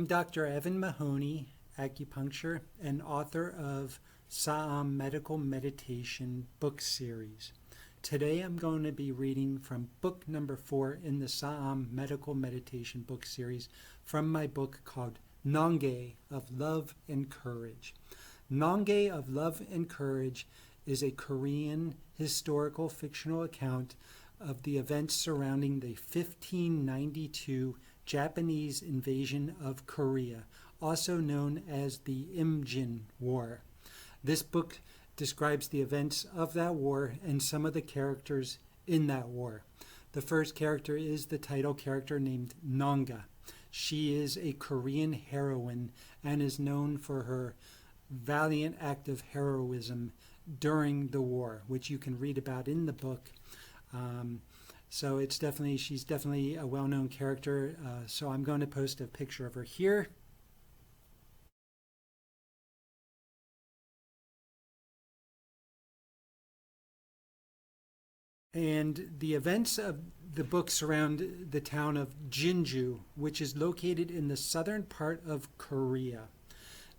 I'm Dr. Evan Mahoney, acupuncture, and author of Sa'am Medical Meditation book series. Today I'm going to be reading from book number 4 in the Sa'am Medical Meditation book series from my book called Nongae of Love and Courage. Nongae of Love and Courage is a Korean historical fictional account of the events surrounding the 1592 Japanese invasion of Korea, also known as the Imjin War. This book describes the events of that war and some of the characters in that war. The first character is the title character named Nongae. She is a Korean heroine and is known for her valiant act of heroism during the war, which you can read about in the book. So she's definitely a well-known character. So I'm going to post a picture of her here. And the events of the book surround the town of Jinju, which is located in the southern part of Korea.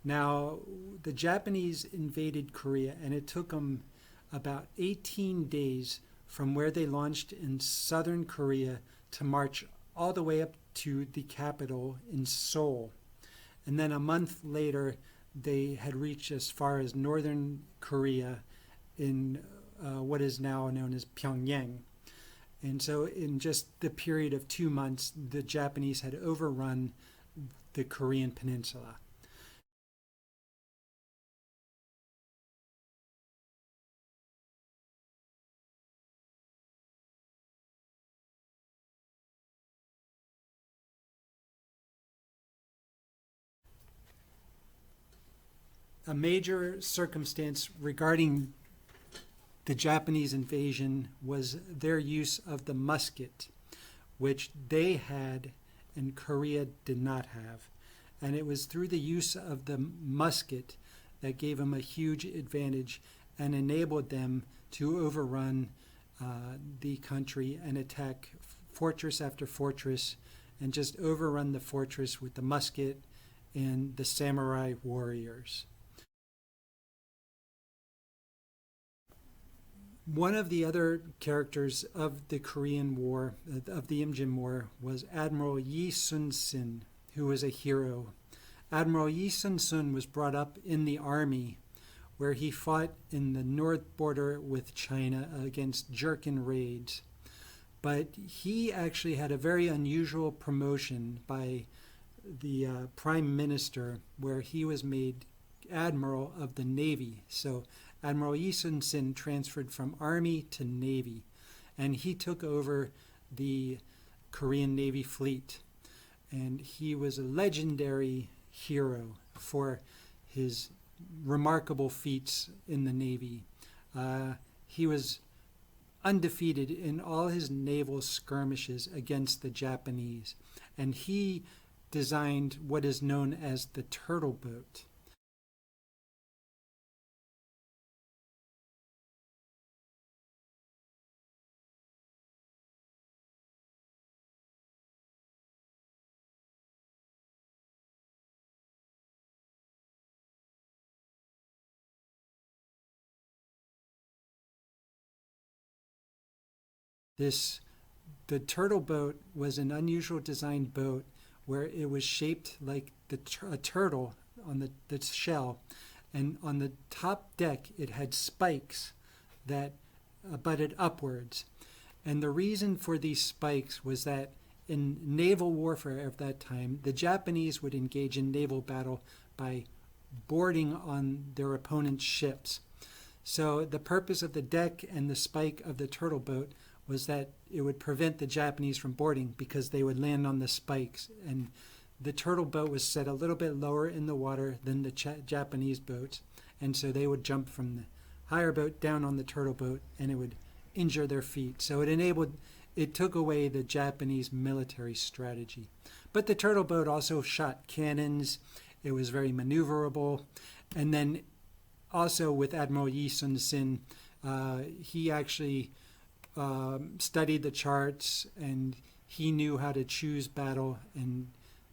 Now, the Japanese invaded Korea, and it took them about 18 days from where they launched in southern Korea to march all the way up to the capital in Seoul. And then a month later, they had reached as far as northern Korea in what is now known as Pyongyang. And so in just the period of 2 months, the Japanese had overrun the Korean peninsula. A major circumstance regarding the Japanese invasion was their use of the musket, which they had and Korea did not have. And it was through the use of the musket that gave them a huge advantage and enabled them to overrun the country and attack fortress after fortress and just overrun the fortress with the musket and the samurai warriors. One of the other characters of the Korean War, of the Imjin War, was Admiral Yi Sunsung, who was a hero. Admiral Yi Sunsung was brought up in the army, where he fought in the north border with China against Jurchen raids. But he actually had a very unusual promotion by the Prime Minister, where he was made Admiral of the Navy. So Admiral Yi Sunsung transferred from Army to Navy, and he took over the Korean Navy fleet. And he was a legendary hero for his remarkable feats in the Navy. He was undefeated in all his naval skirmishes against the Japanese, and he designed what is known as the turtle boat. The turtle boat was an unusual designed boat where it was shaped like a turtle on the shell, and on the top deck it had spikes that butted upwards. And the reason for these spikes was that in naval warfare of that time, the Japanese would engage in naval battle by boarding on their opponent's ships. So the purpose of the deck and the spike of the turtle boat was that it would prevent the Japanese from boarding because they would land on the spikes. And the turtle boat was set a little bit lower in the water than the Japanese boats. And so they would jump from the higher boat down on the turtle boat and it would injure their feet. So it took away the Japanese military strategy. But the turtle boat also shot cannons. It was very maneuverable. And then also with Admiral Yi Sunsung, he actually studied the charts, and he knew how to choose battle and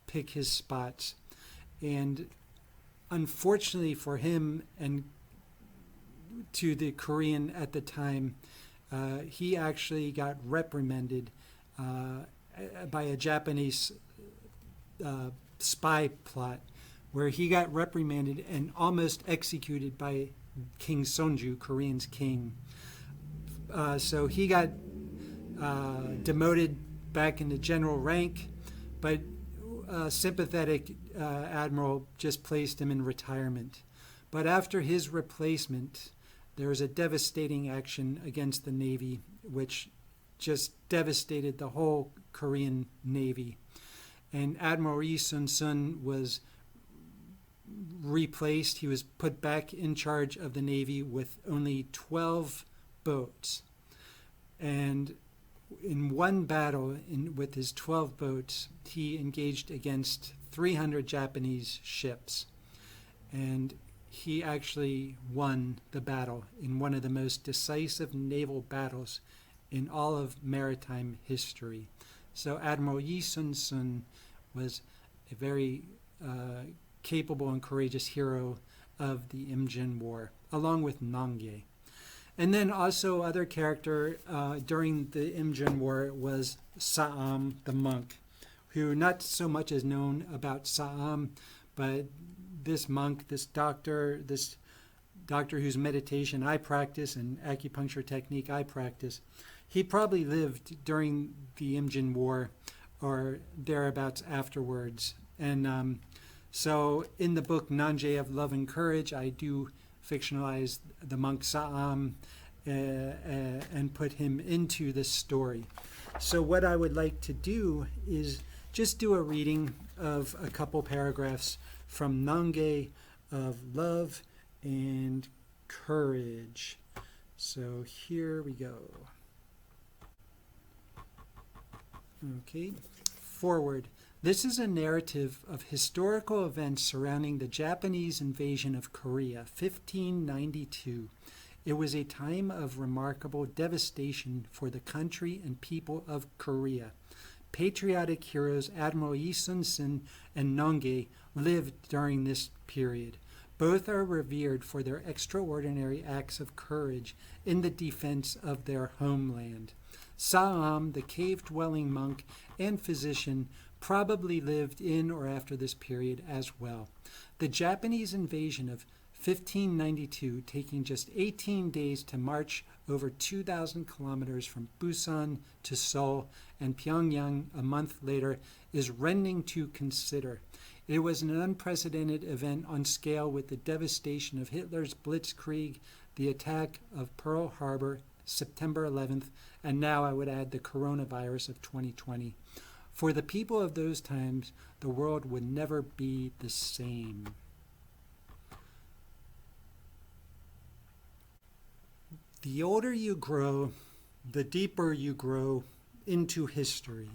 pick his spots. And unfortunately for him and to the Korean at the time, he actually got reprimanded by a Japanese spy plot, where he got reprimanded and almost executed by King Sonju, Korean's king. So he got demoted back into general rank, but a sympathetic admiral just placed him in retirement. But after his replacement, there was a devastating action against the Navy, which just devastated the whole Korean Navy. And Admiral Yi Sunsung was replaced. He was put back in charge of the Navy with only 12 boats. And in one battle with his 12 boats, he engaged against 300 Japanese ships. And he actually won the battle in one of the most decisive naval battles in all of maritime history. So Admiral Yi Sunsung was a very capable and courageous hero of the Imjin War, along with Nongae. And then also other character during the Imjin War was Sa'am, the monk, who not so much is known about Sa'am, but this monk, this doctor whose meditation I practice and acupuncture technique I practice, he probably lived during the Imjin War or thereabouts afterwards. And so in the book Nongae of Love and Courage, I do fictionalize the monk Sa'am and put him into this story. So what I would like to do is just do a reading of a couple paragraphs from Nongae of Love and Courage. So here we go. Okay, forward. This is a narrative of historical events surrounding the Japanese invasion of Korea, 1592. It was a time of remarkable devastation for the country and people of Korea. Patriotic heroes Admiral Yi Sunsung and Nongae lived during this period. Both are revered for their extraordinary acts of courage in the defense of their homeland. Sa'am, the cave-dwelling monk and physician, probably lived in or after this period as well. The Japanese invasion of 1592, taking just 18 days to march over 2,000 kilometers from Busan to Seoul and Pyongyang a month later, is rending to consider. It was an unprecedented event on scale with the devastation of Hitler's Blitzkrieg, the attack of Pearl Harbor, September 11th, and now I would add the coronavirus of 2020. For the people of those times, the world would never be the same. The older you grow, the deeper you grow into history.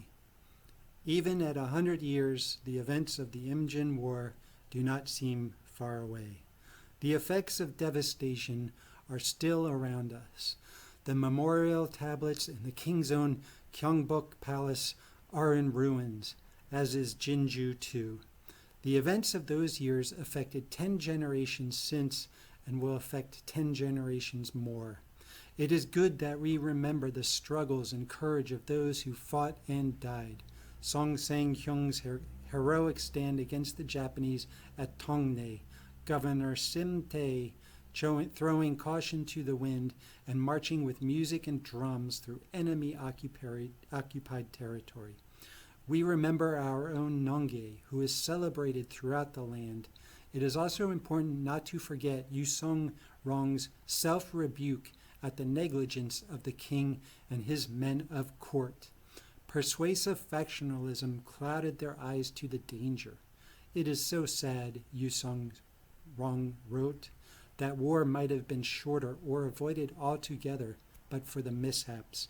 Even at 100 years, the events of the Imjin War do not seem far away. The effects of devastation are still around us. The memorial tablets in the king's own Gyeongbok Palace are in ruins, as is Jinju too. The events of those years affected 10 generations since and will affect 10 generations more. It is good that we remember the struggles and courage of those who fought and died. Song Sang-hyung's heroic stand against the Japanese at Tongnae, Governor Sim Tae throwing caution to the wind and marching with music and drums through enemy-occupied territory. We remember our own Nongae, who is celebrated throughout the land. It is also important not to forget Yu Song-rong's self-rebuke at the negligence of the king and his men of court. Persuasive factionalism clouded their eyes to the danger. It is so sad, Yu Song-rong wrote, that war might have been shorter or avoided altogether but for the mishaps.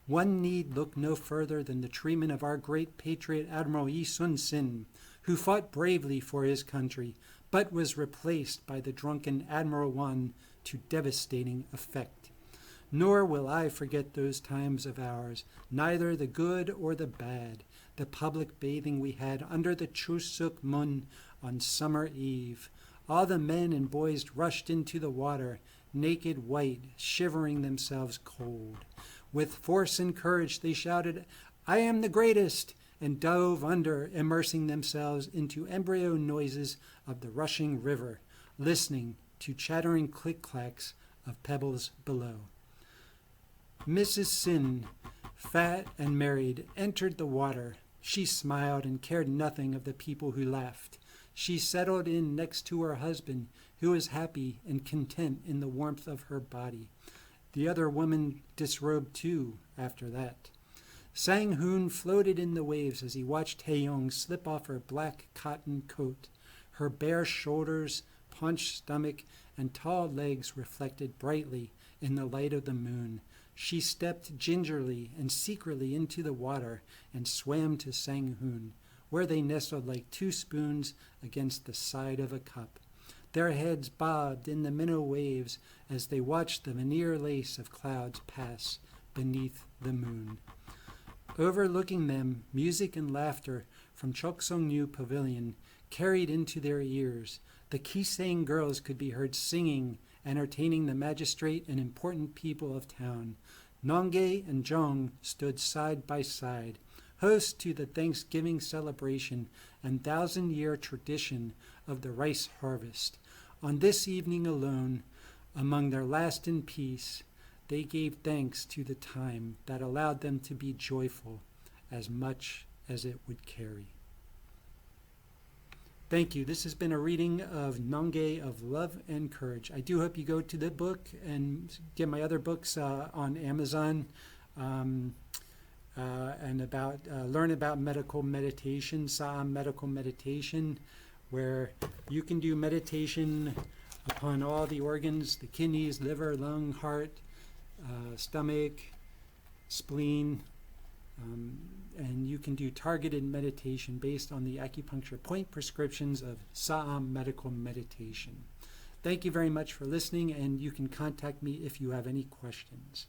One need look no further than the treatment of our great patriot Admiral Yi Sunsung, who fought bravely for his country, but was replaced by the drunken Admiral Wan to devastating effect. Nor will I forget those times of ours, neither the good or the bad, the public bathing we had under the Chusuk Mun on summer eve. All the men and boys rushed into the water, naked white, shivering themselves cold. With force and courage they shouted, "I am the greatest!" and dove under, immersing themselves into embryo noises of the rushing river, listening to chattering click-clacks of pebbles below. Mrs. Sin, fat and married, entered the water. She smiled and cared nothing of the people who laughed. She settled in next to her husband, who was happy and content in the warmth of her body. The other woman disrobed too after that. Sang-hoon floated in the waves as he watched Taeyong slip off her black cotton coat. Her bare shoulders, paunched stomach, and tall legs reflected brightly in the light of the moon. She stepped gingerly and secretly into the water and swam to Sang-hoon, where they nestled like two spoons against the side of a cup. Their heads bobbed in the minnow waves as they watched the veneer lace of clouds pass beneath the moon. Overlooking them, music and laughter from Choksongnu Pavilion carried into their ears. The Kisang girls could be heard singing, entertaining the magistrate and important people of town. Nongae and Jong stood side by side, host to the Thanksgiving celebration and thousand-year tradition of the rice harvest. On this evening alone, among their last in peace, they gave thanks to the time that allowed them to be joyful as much as it would carry. Thank you. This has been a reading of Nongae of Love and Courage. I do hope you go to the book and get my other books on Amazon and learn about medical meditation, Sa'am medical meditation, where you can do meditation upon all the organs, the kidneys, liver, lung, heart, stomach, spleen, and you can do targeted meditation based on the acupuncture point prescriptions of Sa'am medical meditation. Thank you very much for listening, and you can contact me if you have any questions.